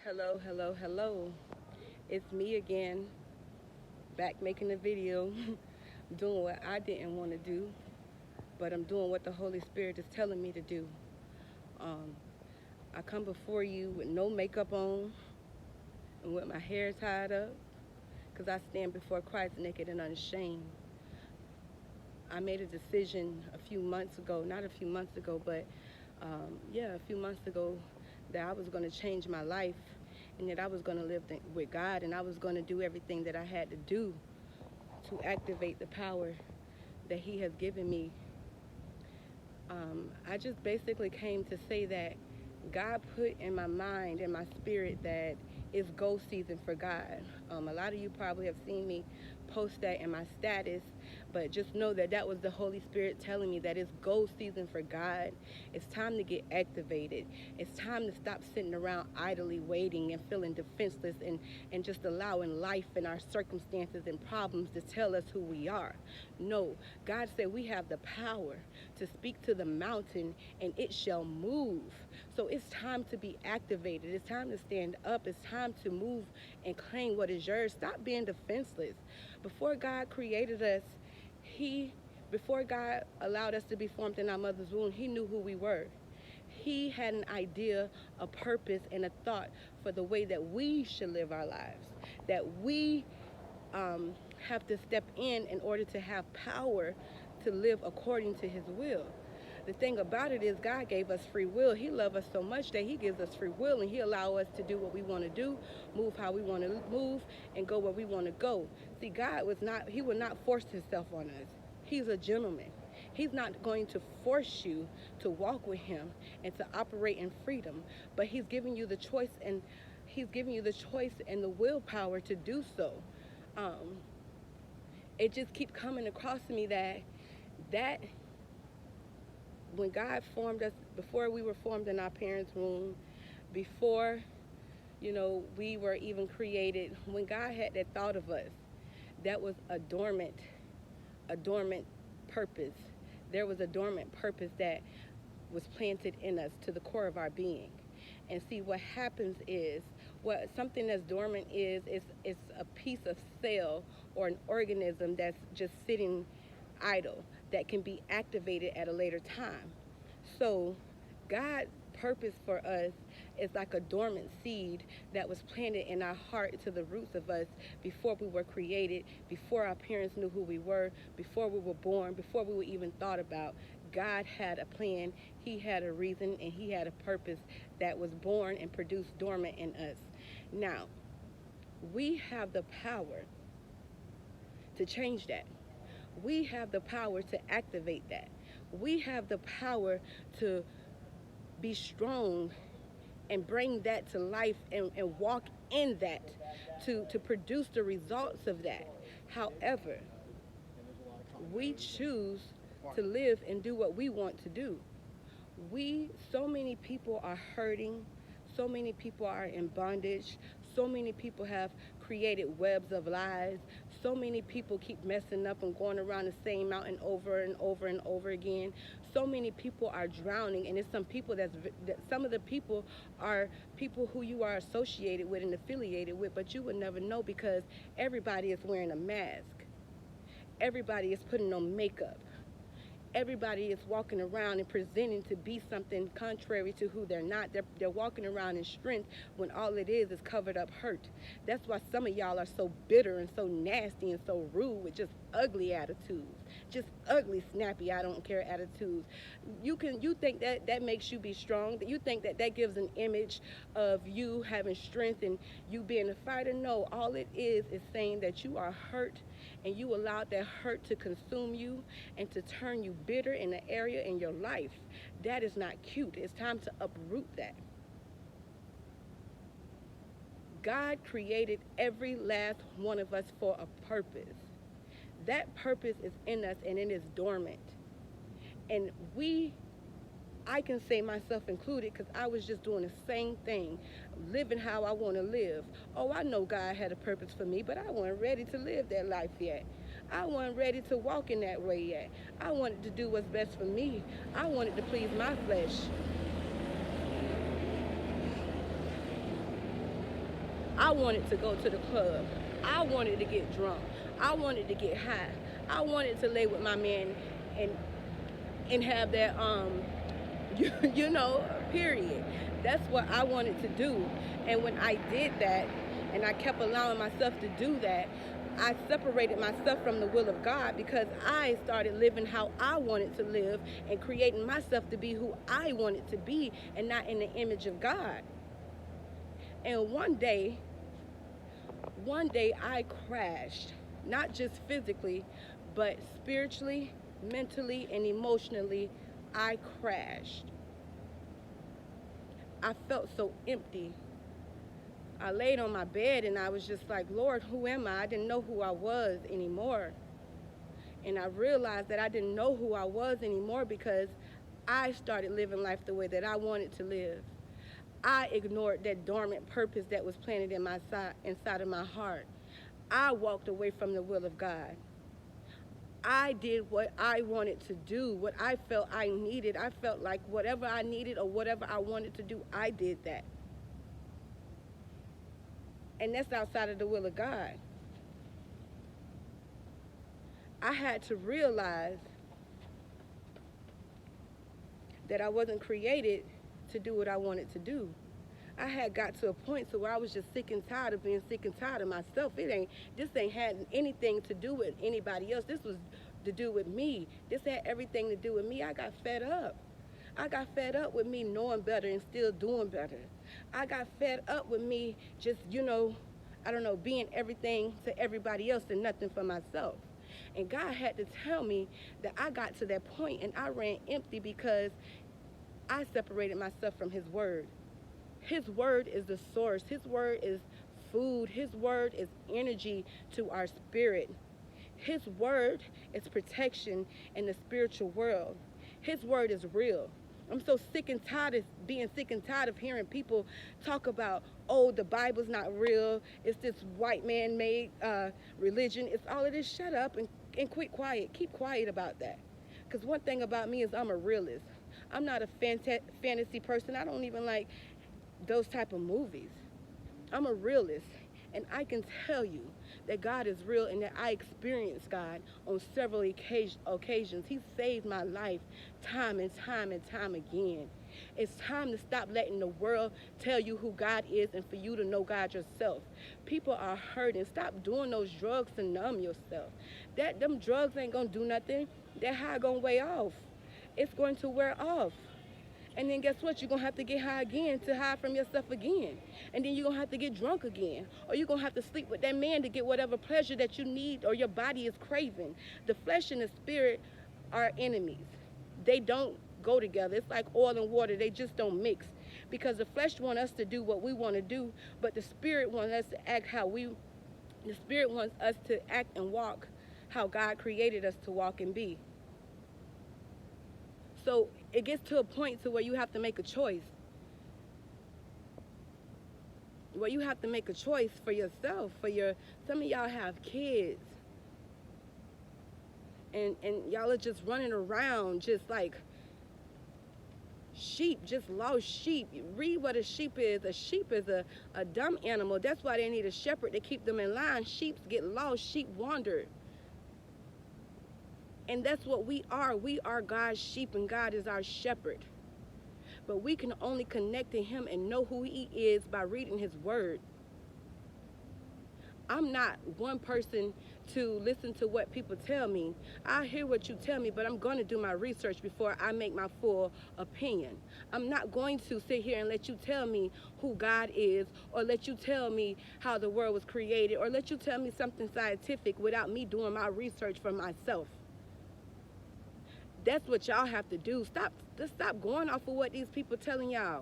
Hello, hello, hello. It's me again, back making a video, doing what I didn't want to do, but I'm doing what the Holy Spirit is telling me to do. Um, I come before you with no makeup on and with my hair tied up, because I stand before Christ naked and unashamed. I made a decision a few months ago, not a few months ago, but a few months ago, that I was going to change my life and that I was going to live with God and I was going to do everything that I had to do to activate the power that He has given me. I just basically came to say that God put in my mind and my spirit that it's go season for God. A lot of you probably have seen me post that in my status, but just know that that was the Holy Spirit telling me that it's go season for God. It's time to get activated. It's time to stop sitting around idly waiting and feeling defenseless and just allowing life and our circumstances and problems to tell us who we are. No, God said we have the power to speak to the mountain and it shall move. So it's time to be activated. It's time to stand up. It's time to move and claim what is yours. Stop being defenseless. Before God created us, before God allowed us to be formed in our mother's womb, He knew who we were. He had an idea, a purpose, and a thought for the way that we should live our lives, that we have to step in order to have power to live according to His will. The thing about it is God gave us free will. He loves us so much that He gives us free will and He allows us to do what we want to do, move how we want to move, and go where we want to go. See, He will not force Himself on us. He's a gentleman. He's not going to force you to walk with Him and to operate in freedom, but He's giving you the choice and the willpower to do so. It just keeps coming across to me that when God formed us, before we were formed in our parents' womb, before we were even created, when God had that thought of us, that was a dormant purpose. There was a dormant purpose that was planted in us to the core of our being. And see, what happens is, what something that's dormant is it's a piece of cell or an organism that's just sitting idle that can be activated at a later time. So God's purpose for us is like a dormant seed that was planted in our heart to the roots of us before we were created, before our parents knew who we were, before we were born, before we were even thought about. God had a plan, He had a reason, and He had a purpose that was born and produced dormant in us. Now, we have the power to change that. We have the power to activate that. We have the power to be strong and bring that to life and walk in that to produce the results of that. However, we choose to live and do what we want to do. So many people are hurting, so many people are in bondage, so many people have created webs of lies, so many people keep messing up and going around the same mountain over and over and over again. So many people are drowning, and it's some of the people are people who you are associated with and affiliated with, but you would never know because everybody is wearing a mask. Everybody is putting on makeup. Everybody is walking around and presenting to be something contrary to who they're not. They're walking around in strength when all it is covered up hurt. That's why some of y'all are so bitter and so nasty and so rude with just ugly attitudes, just ugly, snappy, I don't care attitudes. You think that makes you be strong, that you think that gives an image of you having strength and you being a fighter. No, all it is saying that you are hurt and you allowed that hurt to consume you and to turn you bitter in an area in your life. That is not cute. It's time to uproot that. God created every last one of us for a purpose. That purpose is in us and it is dormant. And I can say myself included because I was just doing the same thing, living how I want to live. Oh, I know God had a purpose for me, but I wasn't ready to live that life yet. I wasn't ready to walk in that way yet. I wanted to do what's best for me. I wanted to please my flesh. I wanted to go to the club. I wanted to get drunk. I wanted to get high. I wanted to lay with my man and have that you know, period. That's what I wanted to do. And when I did that and I kept allowing myself to do that, I separated myself from the will of God because I started living how I wanted to live and creating myself to be who I wanted to be and not in the image of God. And one day I crashed, not just physically, but spiritually, mentally, and emotionally. I crashed. I felt so empty. I laid on my bed and I was just like, Lord, who am I? I didn't know who I was anymore. And I realized that I didn't know who I was anymore because I started living life the way that I wanted to live. I ignored that dormant purpose that was planted in inside of my heart. I walked away from the will of God. I did what I wanted to do, what I felt I needed. I felt like whatever I needed or whatever I wanted to do, I did that. And that's outside of the will of God. I had to realize that I wasn't created to do what I wanted to do. I had got to a point to where I was just sick and tired of being sick and tired of myself. This ain't had anything to do with anybody else. This was to do with me. This had everything to do with me. I got fed up. I got fed up with me knowing better and still doing better. I got fed up with me just, being everything to everybody else and nothing for myself. And God had to tell me that I got to that point and I ran empty because I separated myself from His word. His word is the source. His word is food. His word is energy to our spirit. His word is protection in the spiritual world. His word is real. I'm so sick and tired of being sick and tired of hearing people talk about, oh, the Bible's not real. It's this white man-made religion. It's all of this. Shut up and quit quiet. Keep quiet about that. Because one thing about me is I'm a realist. I'm not a fantasy person. I don't even like those type of movies. I'm a realist, and I can tell you that God is real and that I experienced God on several occasions. He saved my life time and time and time again. It's time to stop letting the world tell you who God is and for you to know God yourself. People are hurting. Stop doing those drugs to numb yourself. Them drugs ain't gonna do nothing. That high gonna wear off. It's going to wear off. And then guess what? You're going to have to get high again to hide from yourself again. And then you're going to have to get drunk again. Or you're going to have to sleep with that man to get whatever pleasure that you need or your body is craving. The flesh and the spirit are enemies. They don't go together. It's like oil and water. They just don't mix. Because the flesh wants us to do what we want to do, but the spirit wants us to act the spirit wants us to act and walk how God created us to walk and be. So it gets to a point to where you have to make a choice. Where you have to make a choice for yourself, some of y'all have kids. And y'all are just running around just like sheep, just lost sheep. Read what a sheep is. A sheep is a dumb animal. That's why they need a shepherd to keep them in line. Sheep get lost, sheep wander. And that's what we are. We are God's sheep and God is our shepherd. But we can only connect to Him and know who He is by reading His word. I'm not one person to listen to what people tell me. I hear what you tell me, but I'm going to do my research before I make my full opinion. I'm not going to sit here and let you tell me who God is, or let you tell me how the world was created, or let you tell me something scientific without me doing my research for myself. That's what y'all have to do. Stop going off of what these people telling y'all.